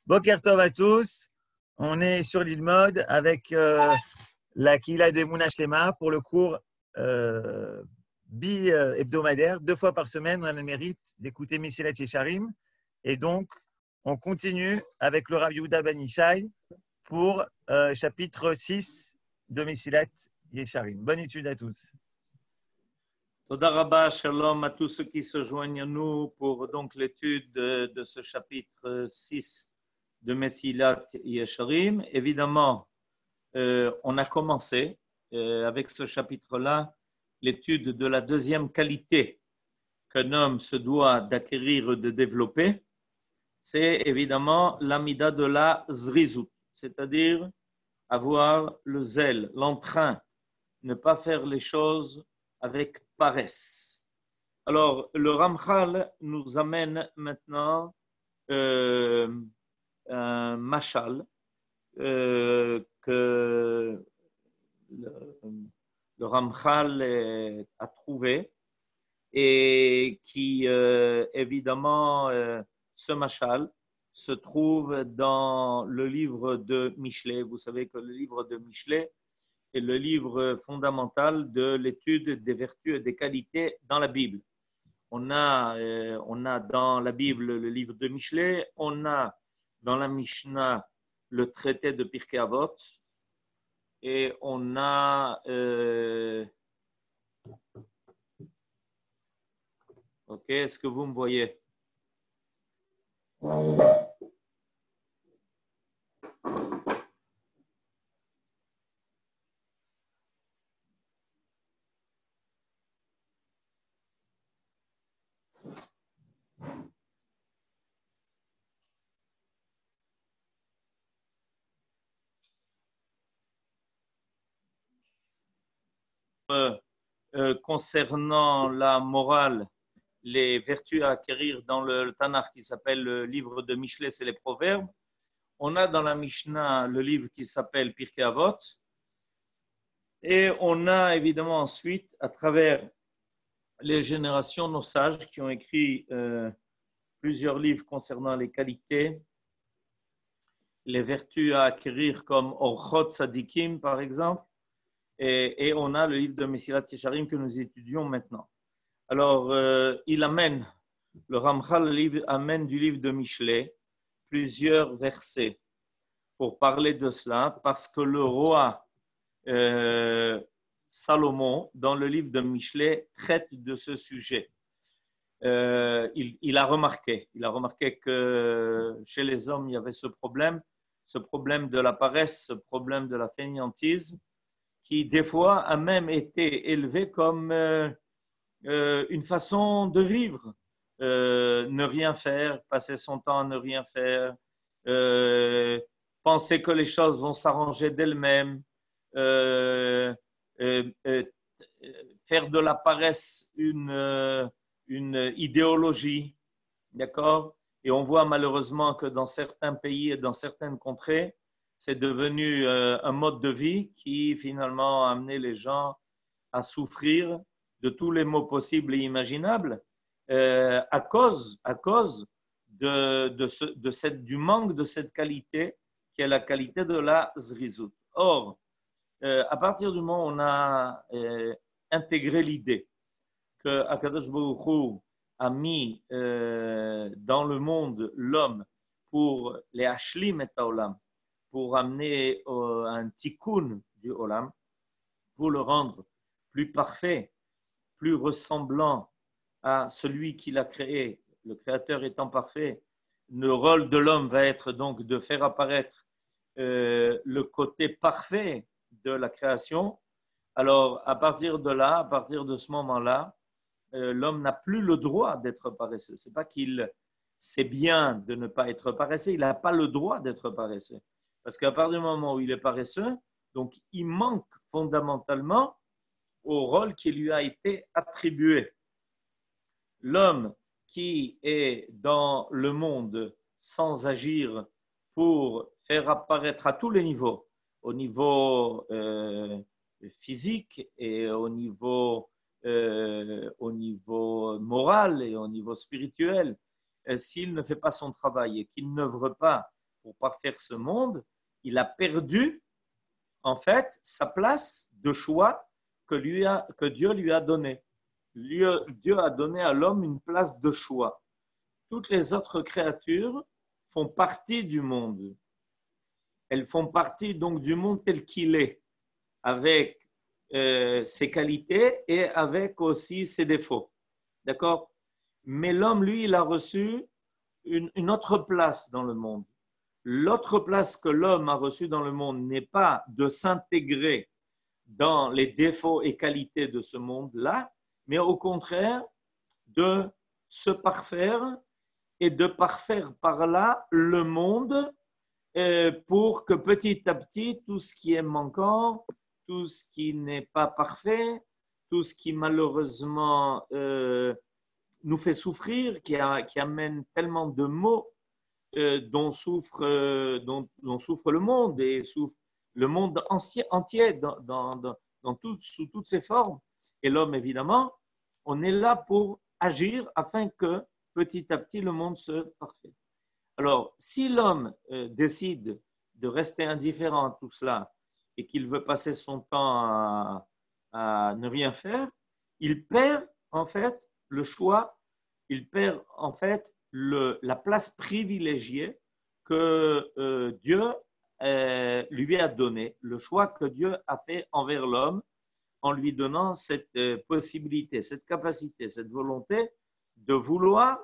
Boker Tov à tous. On est sur l'île Mode avec la Kila de Mouna Shlema pour le cours bi-hebdomadaire. 2 fois par semaine, on a le mérite d'écouter Mesilat Yesharim. Et donc, on continue avec le Rav Yehuda Ben Ishai pour chapitre 6 de Mesilat Yesharim. Bonne étude à tous. Toda Rabba, shalom à tous ceux qui se joignent à nous pour donc l'étude de ce chapitre 6 de Mesilat Yesharim. Évidemment, on a commencé avec ce chapitre-là l'étude de la deuxième qualité qu'un homme se doit d'acquérir, de développer. C'est évidemment l'amida de la zrizut, c'est-à-dire avoir le zèle, l'entrain, ne pas faire les choses avec paresse. Alors, le Ramchal nous amène maintenant un mashal que le Ramchal a trouvé et qui, évidemment, ce mashal se trouve dans le livre de Michelet. Vous savez que le livre de Michelet est le livre fondamental de l'étude des vertus et des qualités dans la Bible. On a dans la Bible le livre de Michelet, on a dans la Mishnah le traité de Pirkei Avot et on a ok, est-ce que vous me voyez? Concernant la morale, les vertus à acquérir dans le Tanakh qui s'appelle le livre de Michelet, c'est les proverbes. On a dans la Mishnah le livre qui s'appelle Pirkei Avot. Et on a évidemment ensuite, à travers les générations, nos sages qui ont écrit plusieurs livres concernant les qualités, les vertus à acquérir comme Orchot Sadikim par exemple. Et on a le livre de Mesilat Yesharim que nous étudions maintenant. Alors, il amène, le Ramchal amène du livre de Michelet plusieurs versets pour parler de cela, parce que le roi Salomon, dans le livre de Michelet, traite de ce sujet. Il a remarqué que chez les hommes, il y avait ce problème de la paresse, ce problème de la fainéantise, qui des fois a même été élevé comme une façon de vivre. Ne rien faire, passer son temps à ne rien faire, penser que les choses vont s'arranger d'elles-mêmes, faire de la paresse une idéologie, d'accord? Et on voit malheureusement que dans certains pays et dans certaines contrées, c'est devenu un mode de vie qui finalement a amené les gens à souffrir de tous les maux possibles et imaginables à cause du manque de cette qualité qui est la qualité de la zrizut. Or, à partir du moment où on a intégré l'idée que Akadosh Baruch Hu a mis dans le monde l'homme pour les hashlim et haolam, pour amener un tikkun du olam, pour le rendre plus parfait, plus ressemblant à celui qui l'a créé, le créateur étant parfait. Le rôle de l'homme va être donc de faire apparaître le côté parfait de la création. Alors, à partir de là, à partir de ce moment-là, l'homme n'a plus le droit d'être paresseux. C'est pas qu'il c'est bien de ne pas être paresseux, il n'a pas le droit d'être paresseux. Parce qu'à partir du moment où il est paresseux, donc il manque fondamentalement au rôle qui lui a été attribué. L'homme qui est dans le monde sans agir pour faire apparaître à tous les niveaux, au niveau physique et au niveau moral et au niveau spirituel, s'il ne fait pas son travail et qu'il n'œuvre pas pour parfaire ce monde, il a perdu en fait sa place de choix que Dieu lui a donné. Dieu a donné à l'homme une place de choix. Toutes les autres créatures font partie du monde. Elles font partie donc du monde tel qu'il est, avec ses qualités et avec aussi ses défauts. D'accord? Mais l'homme, lui, il a reçu une autre place dans le monde. L'autre place que l'homme a reçue dans le monde n'est pas de s'intégrer dans les défauts et qualités de ce monde-là, mais au contraire de se parfaire et de parfaire par là le monde pour que petit à petit, tout ce qui est manquant, tout ce qui n'est pas parfait, tout ce qui malheureusement nous fait souffrir, qui amène tellement de maux dont souffre le monde et souffre le monde entier sous toutes ses formes. Et l'homme, évidemment, on est là pour agir afin que petit à petit le monde se parfait. Alors, si l'homme décide de rester indifférent à tout cela et qu'il veut passer son temps à ne rien faire, il perd en fait le choix, il perd en fait la place privilégiée que Dieu lui a donnée, le choix que Dieu a fait envers l'homme en lui donnant cette possibilité, cette capacité, cette volonté de vouloir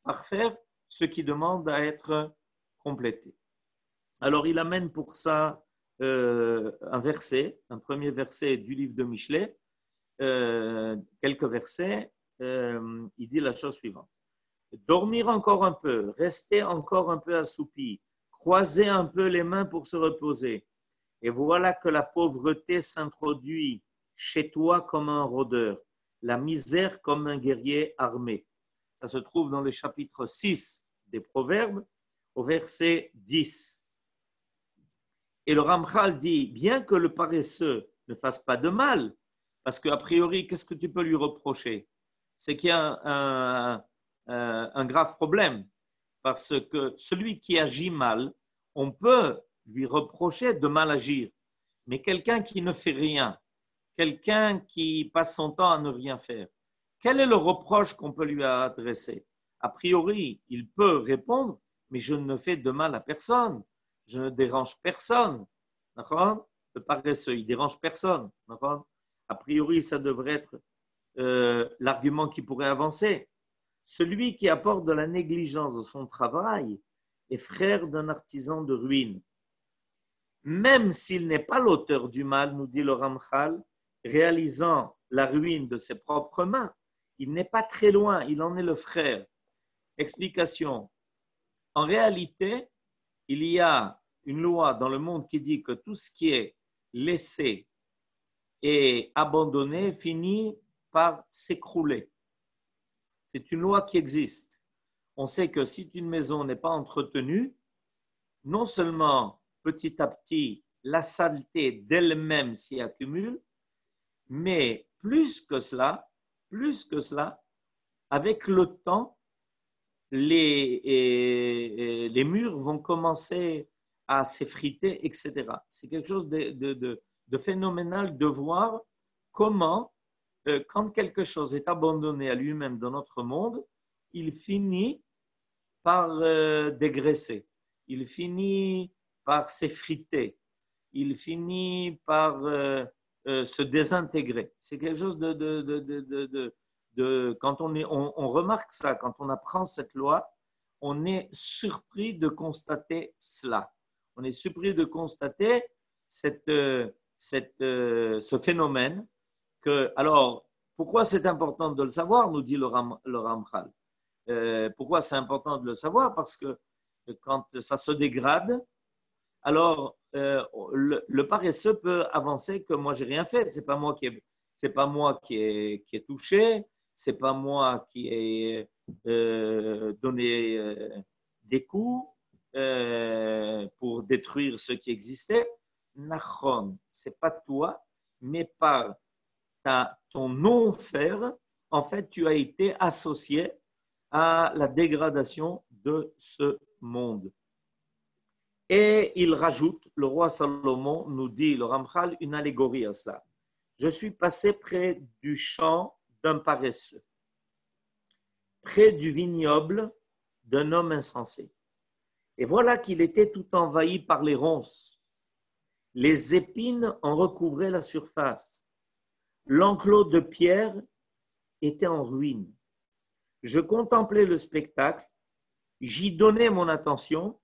parfaire ce qui demande à être complété. Alors, il amène pour ça un verset, un premier verset du livre de Michelet, quelques versets, il dit la chose suivante. Dormir encore un peu, rester encore un peu assoupi, croiser un peu les mains pour se reposer. Et voilà que la pauvreté s'introduit chez toi comme un rôdeur, la misère comme un guerrier armé. Ça se trouve dans le chapitre 6 des Proverbes, au verset 10. Et le Ramchal dit, bien que le paresseux ne fasse pas de mal, parce qu'a priori, qu'est-ce que tu peux lui reprocher? C'est qu'il y a un grave problème, parce que celui qui agit mal, on peut lui reprocher de mal agir, mais quelqu'un qui ne fait rien, quelqu'un qui passe son temps à ne rien faire, quel est le reproche qu'on peut lui adresser? A priori, il peut répondre, mais je ne fais de mal à personne, je ne dérange personne. Le paresseux, il ne dérange personne. A priori, ça devrait être l'argument qui pourrait avancer. Celui qui apporte de la négligence de son travail est frère d'un artisan de ruine. Même s'il n'est pas l'auteur du mal, nous dit le Ramchal, réalisant la ruine de ses propres mains, il n'est pas très loin, il en est le frère. Explication. En réalité, il y a une loi dans le monde qui dit que tout ce qui est laissé et abandonné finit par s'écrouler. C'est une loi qui existe. On sait que si une maison n'est pas entretenue, non seulement petit à petit, la saleté d'elle-même s'y accumule, mais plus que cela, avec le temps, les murs vont commencer à s'effriter, etc. C'est quelque chose de phénoménal de voir comment, quand quelque chose est abandonné à lui-même dans notre monde, il finit par dégraisser, il finit par s'effriter, il finit par se désintégrer. C'est quelque chose quand on remarque ça, quand on apprend cette loi, on est surpris de constater cela. On est surpris de constater ce phénomène. Alors, pourquoi c'est important de le savoir, nous dit le Ramchal. Pourquoi c'est important de le savoir? Parce que quand ça se dégrade, alors le paresseux peut avancer que moi, j'ai rien fait. C'est pas moi qui ai touché, c'est pas moi qui ai donné des coups pour détruire ce qui existait. Nachon, c'est pas toi, mais par ton non-faire, en fait, tu as été associé à la dégradation de ce monde. Et il rajoute, le roi Salomon nous dit, le Ramchal, une allégorie à cela. Je suis passé près du champ d'un paresseux, près du vignoble d'un homme insensé. Et voilà qu'il était tout envahi par les ronces. Les épines en recouvraient la surface. L'enclos de pierre était en ruine. Je contemplais le spectacle, j'y donnais mon attention,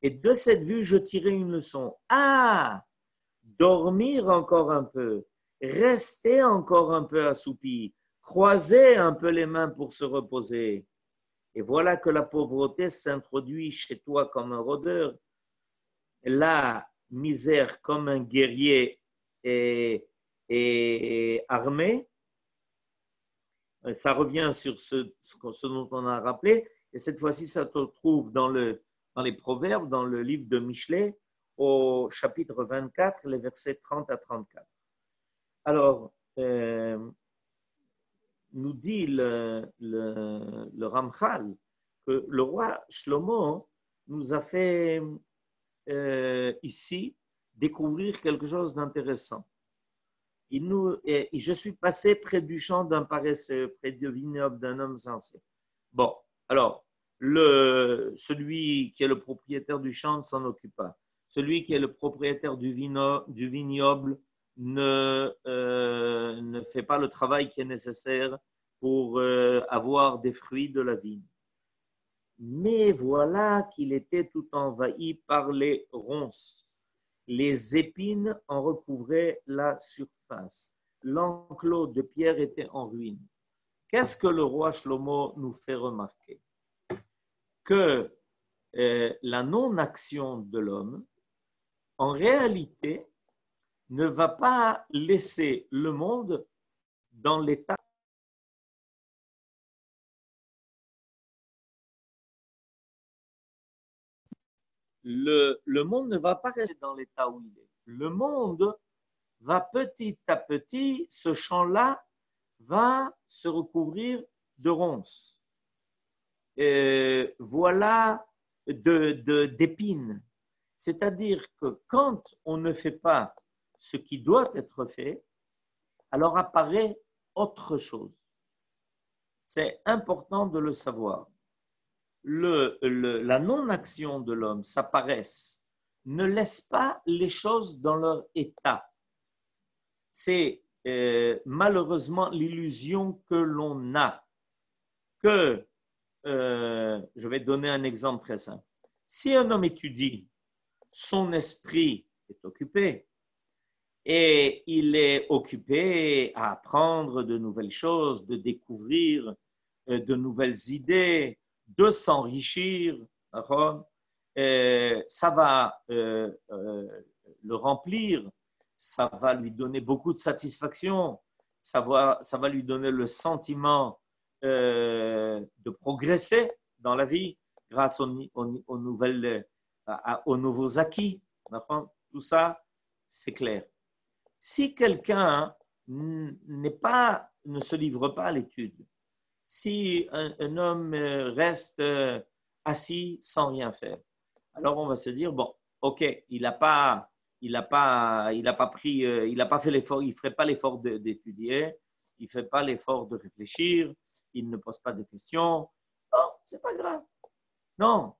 et de cette vue, je tirais une leçon. Ah, dormir encore un peu, rester encore un peu assoupi, croiser un peu les mains pour se reposer. Et voilà que la pauvreté s'introduit chez toi comme un rôdeur, la misère comme un guerrier et armé. Ça revient sur ce dont on a rappelé, et cette fois-ci, ça se trouve dans les Proverbes, dans le livre de Michelet, au chapitre 24, les versets 30 à 34. Alors, nous dit le Ramchal que le roi Shlomo nous a fait ici découvrir quelque chose d'intéressant. Je suis passé près du champ d'un paresseux, près du vignoble d'un homme sensé. Bon, alors, celui qui est le propriétaire du champ ne s'en occupe pas. Celui qui est le propriétaire du vignoble ne fait pas le travail qui est nécessaire pour avoir des fruits de la vigne. Mais voilà qu'il était tout envahi par les ronces. Les épines en recouvraient la surface. L'enclos de pierre était en ruine. Qu'est-ce que le roi Shlomo nous fait remarquer? Que la non-action de l'homme, en réalité, ne va pas laisser le monde dans l'état. Le monde ne va pas rester dans l'état où il est. Le monde va petit à petit, ce champ-là va se recouvrir de ronces. Voilà d'épines. C'est-à-dire que quand on ne fait pas ce qui doit être fait, alors apparaît autre chose. C'est important de le savoir. La non-action de l'homme, sa paresse, ne laisse pas les choses dans leur état. C'est malheureusement l'illusion que l'on a. Je vais donner un exemple très simple. Si un homme étudie, son esprit est occupé et il est occupé à apprendre de nouvelles choses, de découvrir de nouvelles idées, de s'enrichir. Ça va le remplir, ça va lui donner beaucoup de satisfaction, ça va lui donner le sentiment de progresser dans la vie grâce aux nouveaux acquis. Tout ça, c'est clair. Si quelqu'un ne se livre pas à l'étude, si un homme reste assis sans rien faire, alors on va se dire, bon, ok, il n'a pas fait l'effort, il ne ferait pas l'effort d'étudier, il ne fait pas l'effort de réfléchir, il ne pose pas de questions. Non, ce n'est pas grave. Non,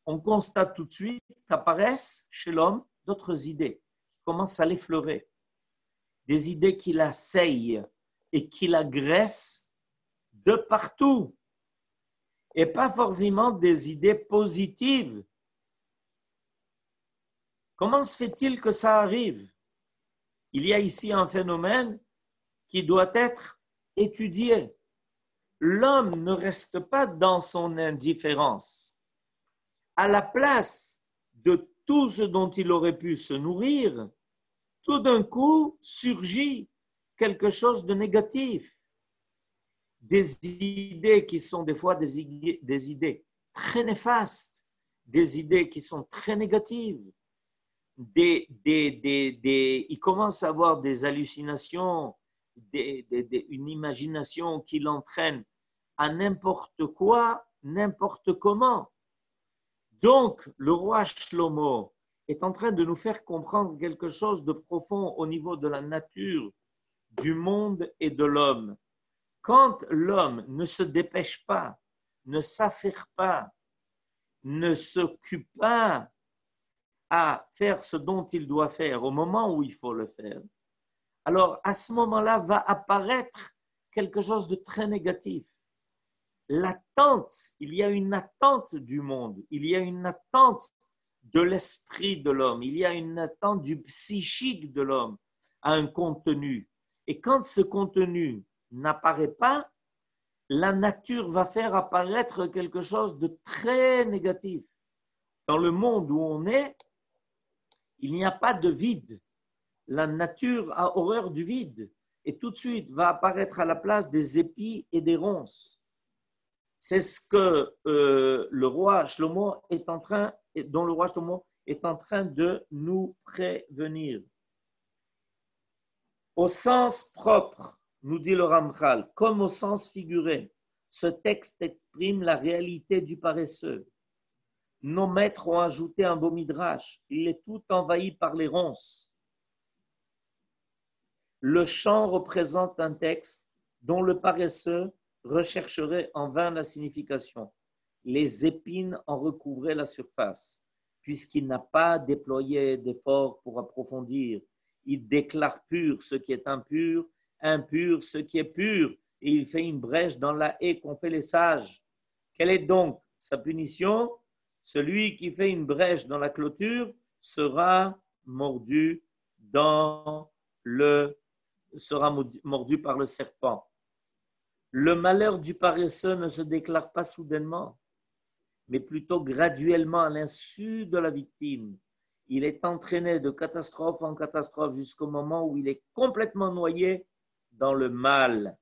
on constate tout de suite qu'apparaissent chez l'homme d'autres idées qui commencent à l'effleurer. Des idées qui l'assaillent et qui l'agressent de partout. Et pas forcément des idées positives. Comment se fait-il que ça arrive? Il y a ici un phénomène qui doit être étudié. L'homme ne reste pas dans son indifférence. À la place de tout ce dont il aurait pu se nourrir, tout d'un coup surgit quelque chose de négatif. Des idées qui sont des fois des idées très néfastes, des idées qui sont très négatives. Il commence à avoir des hallucinations, une imagination qui l'entraîne à n'importe quoi, n'importe comment. Donc, le roi Shlomo est en train de nous faire comprendre quelque chose de profond au niveau de la nature, du monde et de l'homme. Quand l'homme ne se dépêche pas, ne s'affaire pas, ne s'occupe pas à faire ce dont il doit faire au moment où il faut le faire, alors à ce moment-là va apparaître quelque chose de très négatif. L'attente, il y a une attente du monde, il y a une attente de l'esprit de l'homme, il y a une attente du psychique de l'homme à un contenu. Et quand ce contenu n'apparaît pas, la nature va faire apparaître quelque chose de très négatif. Dans le monde où on est, il n'y a pas de vide. La nature a horreur du vide et tout de suite va apparaître à la place des épis et des ronces. C'est ce que le roi Shlomo est en train, dont le roi Shlomo est en train de nous prévenir. Au sens propre, nous dit le Ramchal, comme au sens figuré, ce texte exprime la réalité du paresseux. Nos maîtres ont ajouté un beau midrash, il est tout envahi par les ronces. Le chant représente un texte dont le paresseux rechercherait en vain la signification. Les épines en recouvraient la surface, puisqu'il n'a pas déployé d'efforts pour approfondir. Il déclare pur ce qui est impur, impur ce qui est pur, et il fait une brèche dans la haie qu'ont fait les sages. Quelle est donc sa punition? Celui qui fait une brèche dans la clôture sera mordu par le serpent. Le malheur du paresseux ne se déclare pas soudainement, mais plutôt graduellement à l'insu de la victime. Il est entraîné de catastrophe en catastrophe jusqu'au moment où il est complètement noyé dans le mal.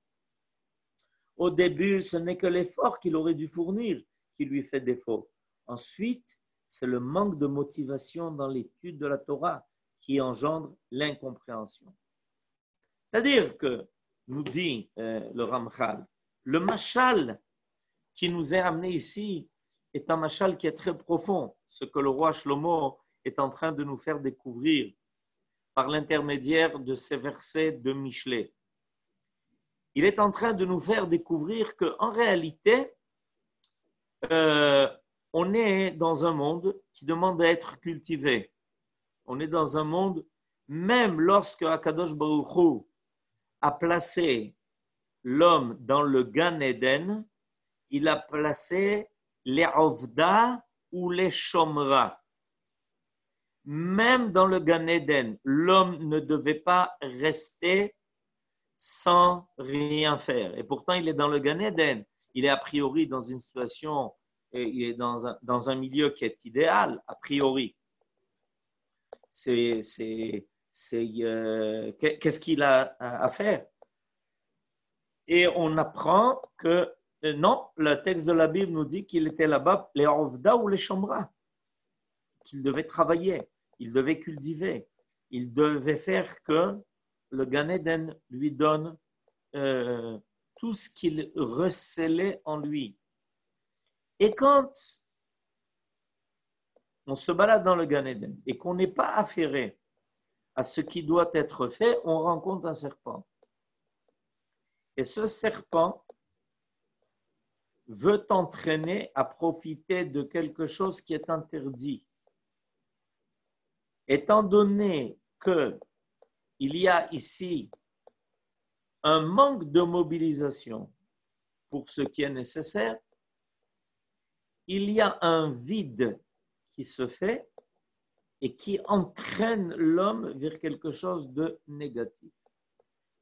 Au début, ce n'est que l'effort qu'il aurait dû fournir qui lui fait défaut. Ensuite, c'est le manque de motivation dans l'étude de la Torah qui engendre l'incompréhension. C'est-à-dire que, nous dit le Ramchal, le mashal qui nous est amené ici est un mashal qui est très profond, ce que le roi Shlomo est en train de nous faire découvrir par l'intermédiaire de ces versets de Michelet. Il est en train de nous faire découvrir qu'en réalité, on est dans un monde qui demande à être cultivé. On est dans un monde, même lorsque Akadosh Baruch Hu a placé l'homme dans le Gan Eden, il a placé les Ovda ou les Shomra. Même dans le Gan Eden, l'homme ne devait pas rester sans rien faire. Et pourtant, il est dans le Gan Eden. Il est a priori dans une situation, il est dans un milieu qui est idéal, a priori. Qu'est-ce qu'il a à faire? Et on apprend que non, le texte de la Bible nous dit qu'il était là-bas, les Ovda ou les Shomra, qu'il devait travailler, il devait cultiver, il devait faire que le Gan Eden lui donne tout ce qu'il recelait en lui. Et quand on se balade dans le Gan Eden et qu'on n'est pas affairé à ce qui doit être fait, on rencontre un serpent. Et ce serpent veut t'entraîner à profiter de quelque chose qui est interdit. Étant donné qu'il y a ici un manque de mobilisation pour ce qui est nécessaire, il y a un vide qui se fait et qui entraîne l'homme vers quelque chose de négatif.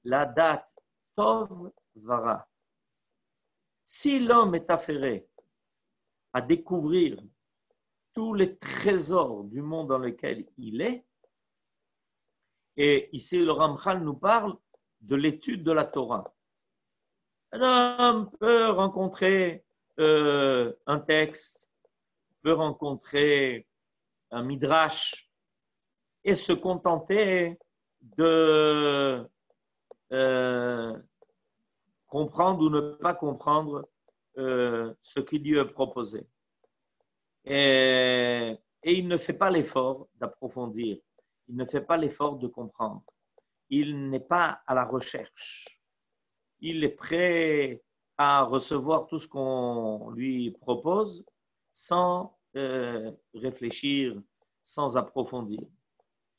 La date Tov Vara. Si l'homme est affairé à découvrir tous les trésors du monde dans lequel il est, et ici le Ramchal nous parle de l'étude de la Torah. Un homme peut rencontrer un texte, peut rencontrer un midrash et se contenter de comprendre ou ne pas comprendre ce qui lui est proposé. Et il ne fait pas l'effort d'approfondir. Il ne fait pas l'effort de comprendre. Il n'est pas à la recherche. Il est prêt à recevoir tout ce qu'on lui propose sans réfléchir, sans approfondir.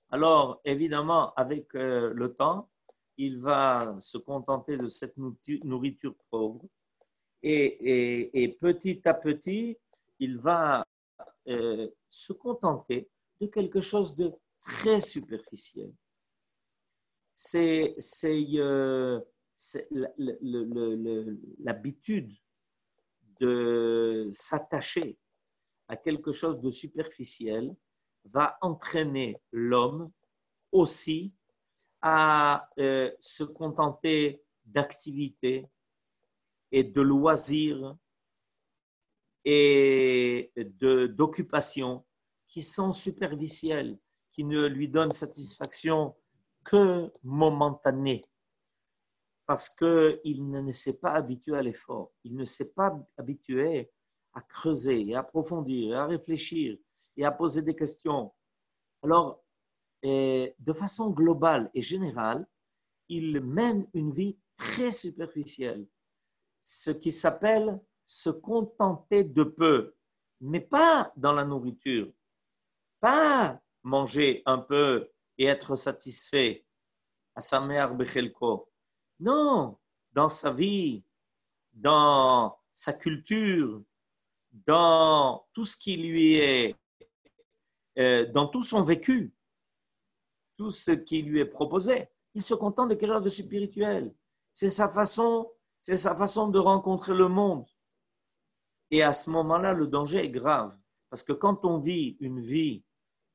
Alors, évidemment, avec le temps, il va se contenter de cette nourriture pauvre et petit à petit, il va se contenter de quelque chose de très superficiel. C'est l'habitude de s'attacher à quelque chose de superficiel va entraîner l'homme aussi à se contenter d'activités et de loisirs et d'occupations qui sont superficielles, qui ne lui donnent satisfaction que momentanée, parce qu'il ne s'est pas habitué à l'effort, il ne s'est pas habitué à creuser, et à approfondir, et à réfléchir, et à poser des questions. Alors, de façon globale et générale, il mène une vie très superficielle, ce qui s'appelle se contenter de peu, mais pas dans la nourriture, pas manger un peu et être satisfait, à sa mère bechelko. Non, dans sa vie, dans sa culture, dans tout ce qui lui est, dans tout son vécu, tout ce qui lui est proposé, il se contente de quelque chose de spirituel. C'est sa façon de rencontrer le monde. Et à ce moment-là, le danger est grave. Parce que quand on vit une vie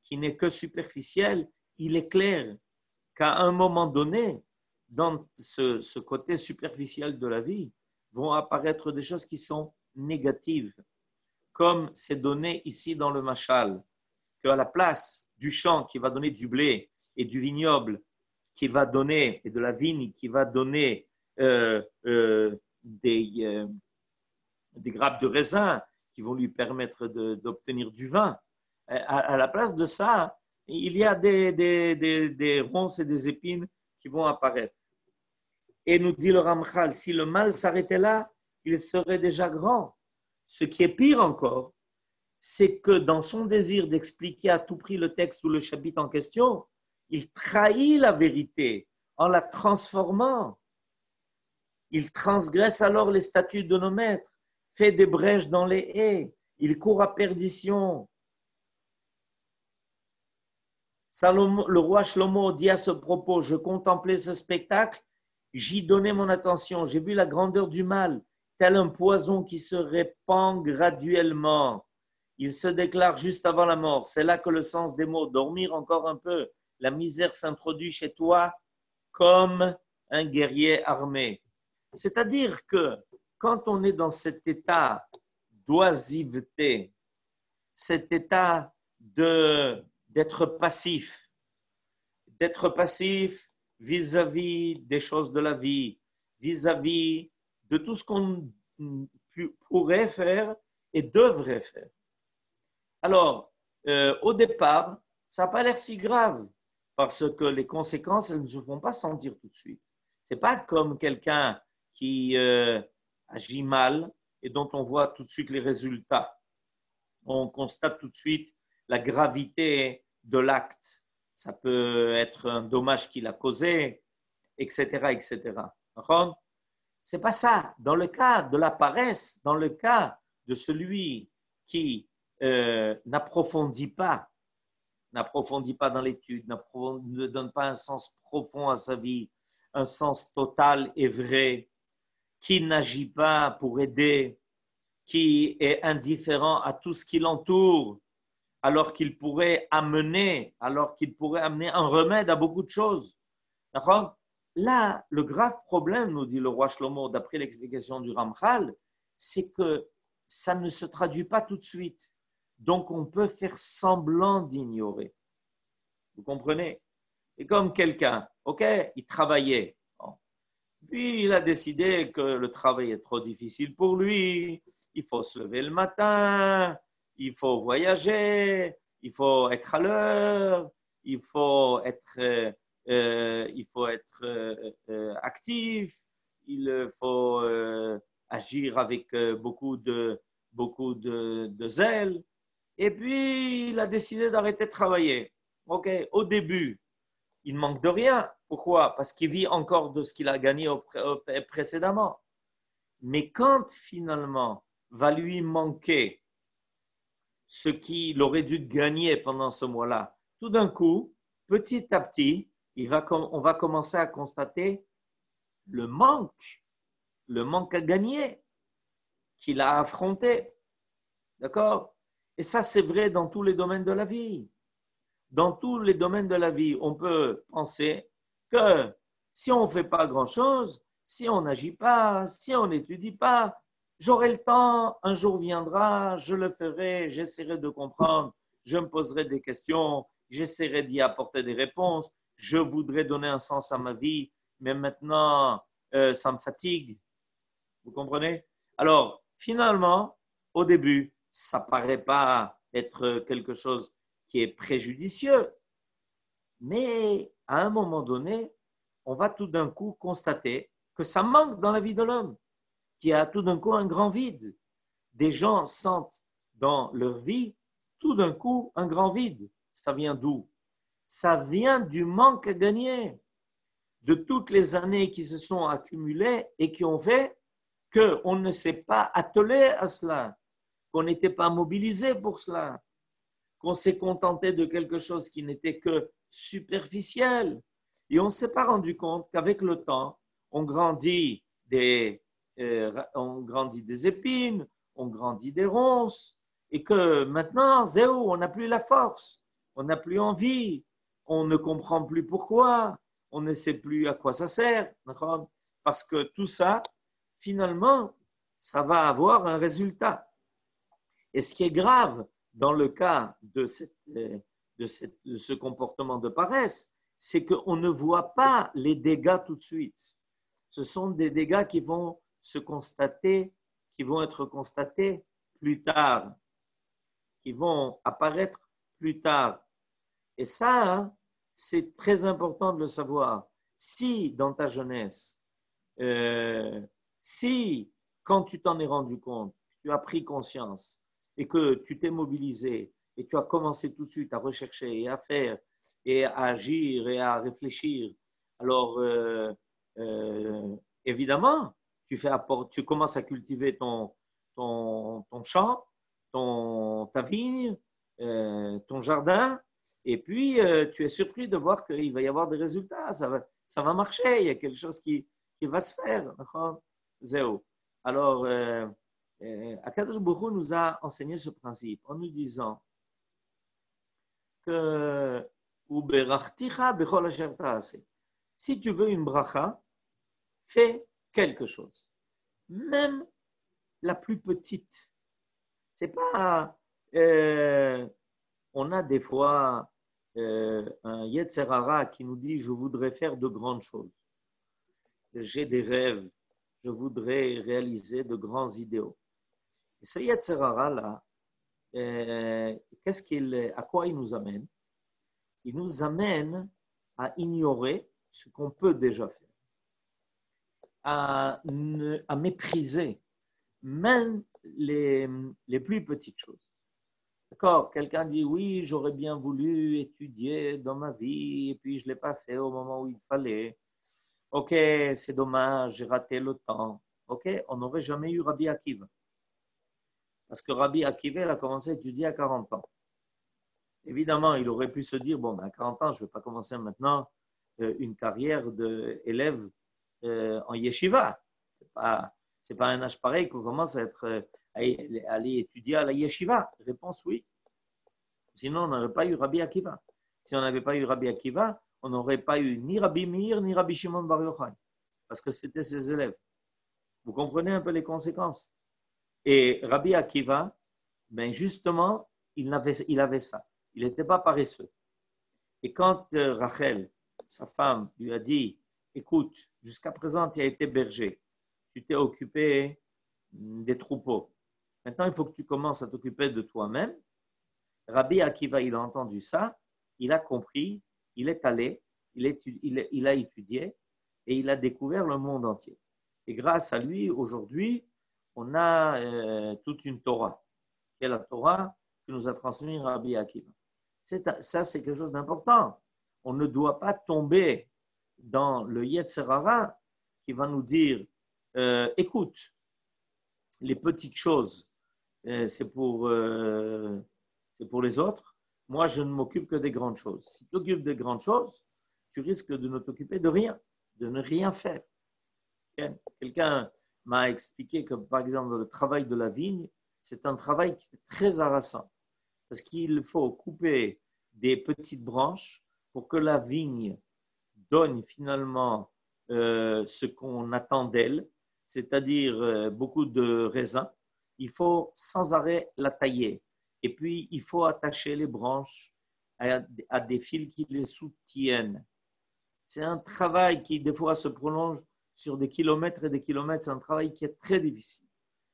qui n'est que superficielle, il est clair qu'à un moment donné, dans ce côté superficiel de la vie, vont apparaître des choses qui sont négatives. Comme c'est donné ici dans le Machal, qu'à la place du champ qui va donner du blé et du vignoble qui va donner, et de la vigne qui va donner des grappes de raisin qui vont lui permettre d'obtenir du vin. À la place de ça, il y a des ronces et des épines qui vont apparaître. Et nous dit le Ramchal, si le mal s'arrêtait là, il serait déjà grand. Ce qui est pire encore, c'est que dans son désir d'expliquer à tout prix le texte ou le chapitre en question, il trahit la vérité en la transformant. Il transgresse alors les statuts de nos maîtres, fait des brèches dans les haies, il court à perdition. Le roi Shlomo dit à ce propos, je contemplais ce spectacle, j'y donnais mon attention, j'ai vu la grandeur du mal, tel un poison qui se répand graduellement. Il se déclare juste avant la mort. C'est là que le sens des mots, dormir encore un peu, la misère s'introduit chez toi comme un guerrier armé. C'est-à-dire que quand on est dans cet état d'oisiveté, cet état d'être passif vis-à-vis des choses de la vie, vis-à-vis de tout ce qu'on pourrait faire et devrait faire. Alors, au départ, ça n'a pas l'air si grave parce que les conséquences, elles ne se font pas sentir tout de suite. Ce n'est pas comme quelqu'un qui agit mal et dont on voit tout de suite les résultats. On constate tout de suite la gravité de l'acte. Ça peut être un dommage qu'il a causé, etc., etc. Ce n'est pas ça. Dans le cas de la paresse, dans le cas de celui qui n'approfondit pas dans l'étude, ne donne pas un sens profond à sa vie, un sens total et vrai, qui n'agit pas pour aider, qui est indifférent à tout ce qui l'entoure, alors qu'il pourrait amener un remède à beaucoup de choses. D'accord ? Là, le grave problème, nous dit le roi Shlomo, d'après l'explication du Ramchal, c'est que ça ne se traduit pas tout de suite. Donc, on peut faire semblant d'ignorer. Vous comprenez ? Et comme quelqu'un, ok, il travaillait. Bon. Puis, il a décidé que le travail est trop difficile pour lui. Il faut se lever le matin. il faut voyager, il faut être à l'heure, il faut être actif, il faut agir avec beaucoup de zèle. Et puis, il a décidé d'arrêter de travailler. Ok, au début, il manque de rien. Pourquoi? Parce qu'il vit encore de ce qu'il a gagné précédemment. Mais quand finalement va lui manquer ce qu'il aurait dû gagner pendant ce mois-là, tout d'un coup, petit à petit, on va commencer à constater le manque à gagner qu'il a affronté. D'accord? Et ça, c'est vrai dans tous les domaines de la vie. Dans tous les domaines de la vie, on peut penser que si on ne fait pas grand-chose, si on n'agit pas, si on n'étudie pas, j'aurai le temps, un jour viendra, je le ferai, j'essaierai de comprendre, je me poserai des questions, j'essaierai d'y apporter des réponses, je voudrais donner un sens à ma vie, mais maintenant, ça me fatigue. Vous comprenez? Alors, finalement, au début, ça ne paraît pas être quelque chose qui est préjudicieux, mais à un moment donné, on va tout d'un coup constater que ça manque dans la vie de l'homme, qu'il y a tout d'un coup un grand vide. Des gens sentent dans leur vie tout d'un coup un grand vide. Ça vient d'où? Ça vient du manque à gagner, de toutes les années qui se sont accumulées et qui ont fait qu'on ne s'est pas attelé à cela, qu'on n'était pas mobilisé pour cela, qu'on s'est contenté de quelque chose qui n'était que superficiel. Et on ne s'est pas rendu compte qu'avec le temps, on grandit des épines, on grandit des ronces, et que maintenant, zéro, on n'a plus la force, on n'a plus envie, on ne comprend plus pourquoi, on ne sait plus à quoi ça sert, parce que tout ça, finalement, ça va avoir un résultat. Et ce qui est grave dans le cas de ce comportement de paresse, c'est qu'on ne voit pas les dégâts tout de suite. Ce sont des dégâts qui vont être constatés plus tard, qui vont apparaître plus tard. Et ça, c'est très important de le savoir. Si dans ta jeunesse, si quand tu t'en es rendu compte, tu as pris conscience et que tu t'es mobilisé et tu as commencé tout de suite à rechercher et à faire et à agir et à réfléchir, alors évidemment, tu commences à cultiver ton champ, ta vigne, ton jardin, et puis tu es surpris de voir qu'il va y avoir des résultats, ça va marcher, il y a quelque chose qui va se faire. Zéro. Alors, Akadosh Baruch Hu nous a enseigné ce principe en nous disant que si tu veux une bracha, fais quelque chose. Même la plus petite. C'est pas. On a des fois un Yetzer Hara qui nous dit je voudrais faire de grandes choses. J'ai des rêves. Je voudrais réaliser de grands idéaux. Et ce Yetzer Hara là, à quoi il nous amène? Il nous amène à ignorer ce qu'on peut déjà faire, à mépriser même les plus petites choses. D'accord? Quelqu'un dit oui, j'aurais bien voulu étudier dans ma vie et puis je ne l'ai pas fait au moment où il fallait. Ok, c'est dommage, j'ai raté le temps. Ok, on n'aurait jamais eu Rabbi Akiva. Parce que Rabbi Akiva, il a commencé à étudier à 40 ans. Évidemment, il aurait pu se dire, bon, à 40 ans, je ne vais pas commencer maintenant une carrière d'élève en yeshiva. C'est pas un âge pareil qu'on commence à aller étudier à la yeshiva. Réponse oui. Sinon, on n'aurait pas eu Rabbi Akiva. Si on n'avait pas eu Rabbi Akiva, on n'aurait pas eu ni Rabbi Meir, ni Rabbi Shimon Bar Yochai. Parce que c'était ses élèves. Vous comprenez un peu les conséquences. Et Rabbi Akiva, ben justement, il avait ça. Il n'était pas paresseux. Et quand Rachel, sa femme, lui a dit, écoute, jusqu'à présent, tu as été berger. Tu t'es occupé des troupeaux. Maintenant, il faut que tu commences à t'occuper de toi-même. Rabbi Akiva, il a entendu ça, il a compris, il est allé, il a étudié et il a découvert le monde entier. Et grâce à lui, aujourd'hui, on a toute une Torah, qui est la Torah que nous a transmise Rabbi Akiva. Ça, c'est quelque chose d'important. On ne doit pas tomber dans le Yetzer Hara qui va nous dire écoute, les petites choses, c'est pour les autres. Moi, je ne m'occupe que des grandes choses. Si tu t'occupes des grandes choses, tu risques de ne t'occuper de rien, de ne rien faire. Quelqu'un m'a expliqué que, par exemple, le travail de la vigne, c'est un travail qui est très harassant. Parce qu'il faut couper des petites branches pour que la vigne donne finalement ce qu'on attend d'elle, c'est-à-dire beaucoup de raisins. Il faut sans arrêt la tailler. Et puis, il faut attacher les branches à des fils qui les soutiennent. C'est un travail qui, des fois, se prolonge sur des kilomètres et des kilomètres. C'est un travail qui est très difficile.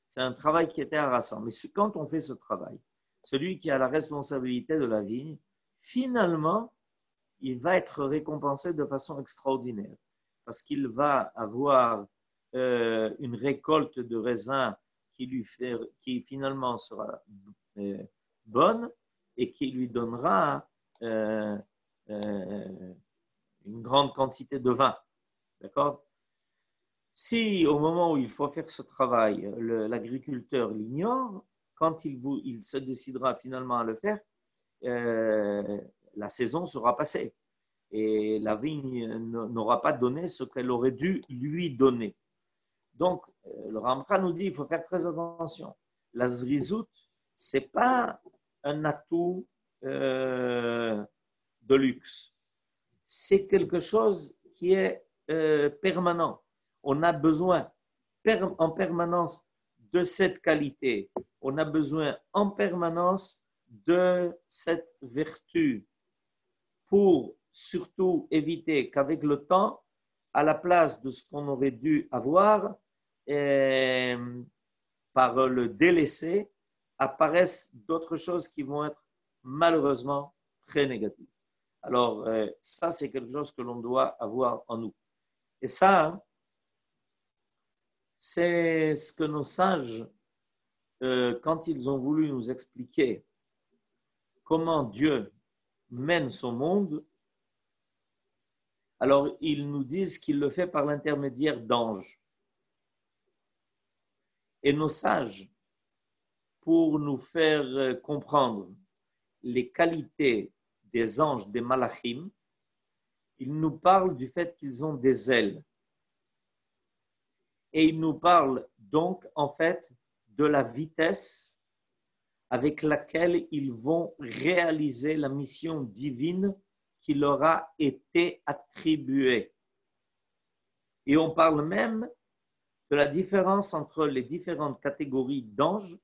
C'est un travail qui était harassant. Mais quand on fait ce travail, celui qui a la responsabilité de la vigne, finalement, il va être récompensé de façon extraordinaire parce qu'il va avoir une récolte de raisins qui finalement sera bonne et qui lui donnera une grande quantité de vin. D'accord ? Si au moment où il faut faire ce travail, l'agriculteur l'ignore, quand il se décidera finalement à le faire, la saison sera passée et la vigne n'aura pas donné ce qu'elle aurait dû lui donner. Donc, le Ramcha nous dit qu'il faut faire très attention. La zrizout, ce n'est pas un atout de luxe. C'est quelque chose qui est permanent. On a besoin en permanence de cette qualité. On a besoin en permanence de cette vertu pour surtout éviter qu'avec le temps, à la place de ce qu'on aurait dû avoir, par le délaisser, apparaissent d'autres choses qui vont être malheureusement très négatives. Alors, ça, c'est quelque chose que l'on doit avoir en nous. Et ça, c'est ce que nos sages, quand ils ont voulu nous expliquer comment Dieu mène son monde, alors ils nous disent qu'il le fait par l'intermédiaire d'anges. Et nos sages, pour nous faire comprendre les qualités des anges, des malachim, ils nous parlent du fait qu'ils ont des ailes. Et ils nous parlent donc en fait de la vitesse avec laquelle ils vont réaliser la mission divine qui leur a été attribuée. Et on parle même de la différence entre les différentes catégories d'anges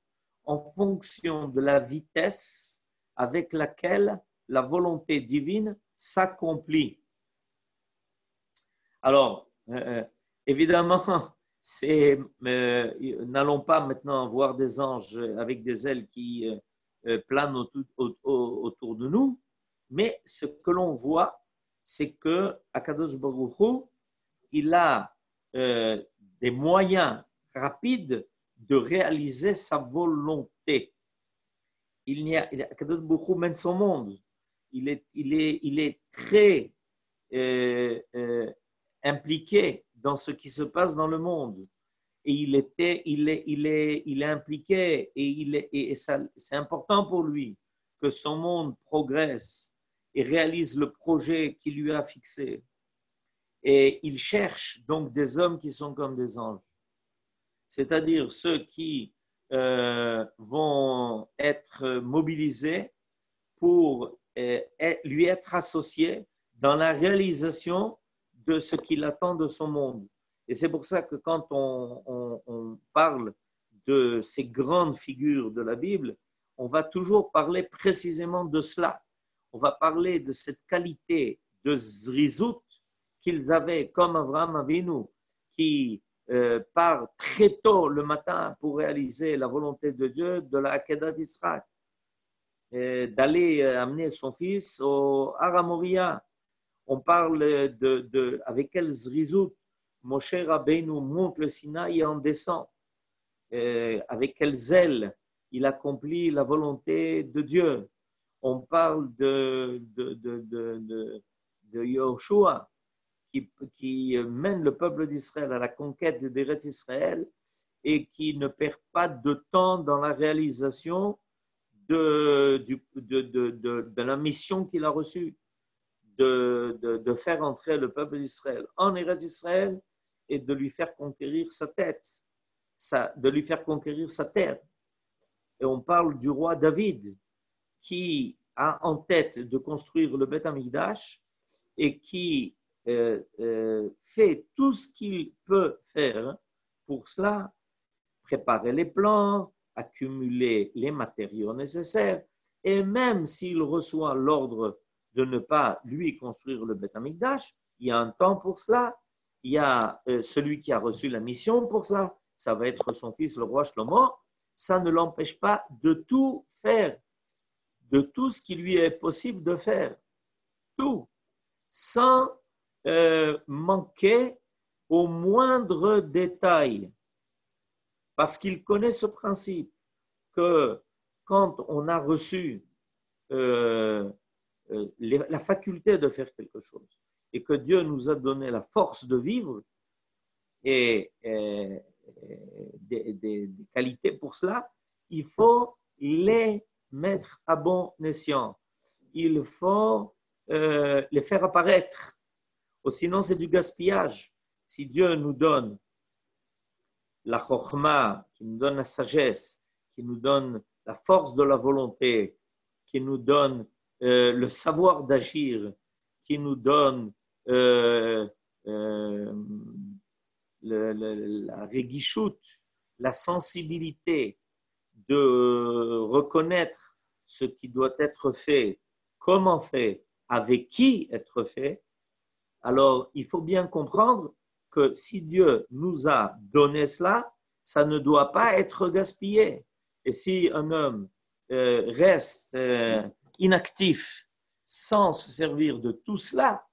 en fonction de la vitesse avec laquelle la volonté divine s'accomplit. Alors, évidemment, n'allons pas maintenant voir des anges avec des ailes qui planent autour de nous, mais ce que l'on voit, c'est que Akadosh Baruch Hu, il a des moyens rapides de réaliser sa volonté. Akadosh Baruch Hu mène son monde. Il est très impliqué dans ce qui se passe dans le monde. Et il est impliqué et c'est important pour lui que son monde progresse et réalise le projet qu'il lui a fixé. Et il cherche donc des hommes qui sont comme des anges, c'est-à-dire ceux qui vont être mobilisés pour lui être associés dans la réalisation de ce qu'il attend de son monde. Et c'est pour ça que quand on parle de ces grandes figures de la Bible, on va toujours parler précisément de cela. On va parler de cette qualité de zrizout qu'ils avaient, comme Abraham Avinu, qui part très tôt le matin pour réaliser la volonté de Dieu de la Akedat d'Israël, d'aller amener son fils au Har Moria. On parle avec quel zrizout Moshe Rabbeinu monte le Sinaï et en descend. Avec quel zèle il accomplit la volonté de Dieu. On parle de Yoshua qui mène le peuple d'Israël à la conquête d'Eretz Israël et qui ne perd pas de temps dans la réalisation de la mission qu'il a reçue, de faire entrer le peuple d'Israël en Eretz Israël et de lui faire conquérir sa tête, de lui faire conquérir sa terre. Et on parle du roi David qui a en tête de construire le Beth Amikdash et qui fait tout ce qu'il peut faire pour cela, préparer les plans, accumuler les matériaux nécessaires, et même s'il reçoit l'ordre de ne pas lui construire le Beth Amikdash, il y a un temps pour cela, il y a celui qui a reçu la mission pour cela, ça va être son fils le roi Shlomo, ça ne l'empêche pas de tout faire, de tout ce qui lui est possible de faire, tout, sans manquer au moindre détail, parce qu'il connaît ce principe que quand on a reçu la faculté de faire quelque chose et que Dieu nous a donné la force de vivre et des qualités pour cela, il faut les mettre à bon escient. Il faut les faire apparaître. Sinon, c'est du gaspillage. Si Dieu nous donne la chokhma, qui nous donne la sagesse, qui nous donne la force de la volonté, qui nous donne le savoir d'agir, qui nous donne la réguichoute, la sensibilité de reconnaître ce qui doit être fait, comment fait, avec qui être fait, alors il faut bien comprendre que si Dieu nous a donné cela, ça ne doit pas être gaspillé. Et si un homme reste inactif sans se servir de tout cela,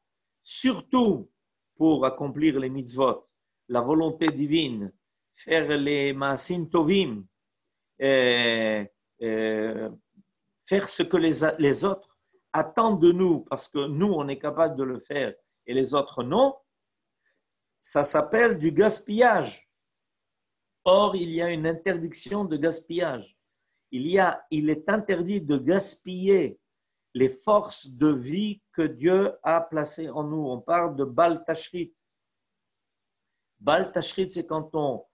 surtout pour accomplir les mitzvot, la volonté divine, faire les maasim tovim, faire ce que les autres attendent de nous, parce que nous, on est capable de le faire et les autres non, ça s'appelle du gaspillage. Or, il y a une interdiction de gaspillage. Il est interdit de gaspiller les forces de vie que Dieu a placées en nous. On parle de Bal Tashrit. Bal Tashrit, c'est quand on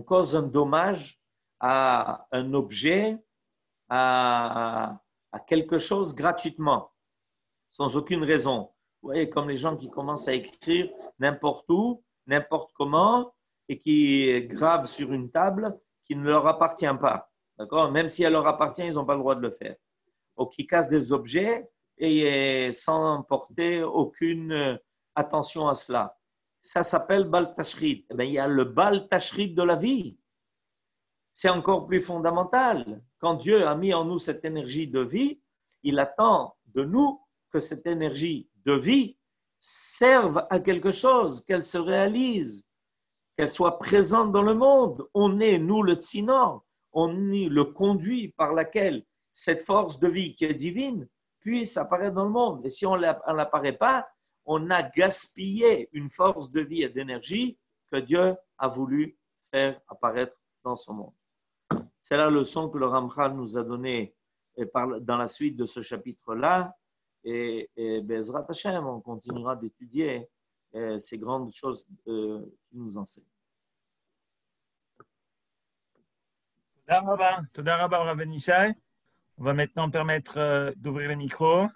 cause un dommage à un objet, à quelque chose gratuitement, sans aucune raison. Vous voyez, comme les gens qui commencent à écrire n'importe où, n'importe comment, et qui gravent sur une table qui ne leur appartient pas. D'accord? Même si elle leur appartient, ils n'ont pas le droit de le faire. Ou qui cassent des objets et sans porter aucune attention à cela. Ça s'appelle Bal Tashrit. Eh bien, il y a le Bal Tashrit de la vie. C'est encore plus fondamental. Quand Dieu a mis en nous cette énergie de vie, il attend de nous que cette énergie de vie serve à quelque chose, qu'elle se réalise, qu'elle soit présente dans le monde. On est, nous, le tsinor, on est le conduit par laquelle cette force de vie qui est divine puisse apparaître dans le monde. Et si on n'apparaît pas, on a gaspillé une force de vie et d'énergie que Dieu a voulu faire apparaître dans son monde. C'est la leçon que le Ramchal nous a donnée dans la suite de ce chapitre-là. Et Bezrat Hashem, on continuera d'étudier ces grandes choses qu'il nous enseigne. Toda Rabba, Rav Ben Ishai. On va maintenant permettre d'ouvrir le micro.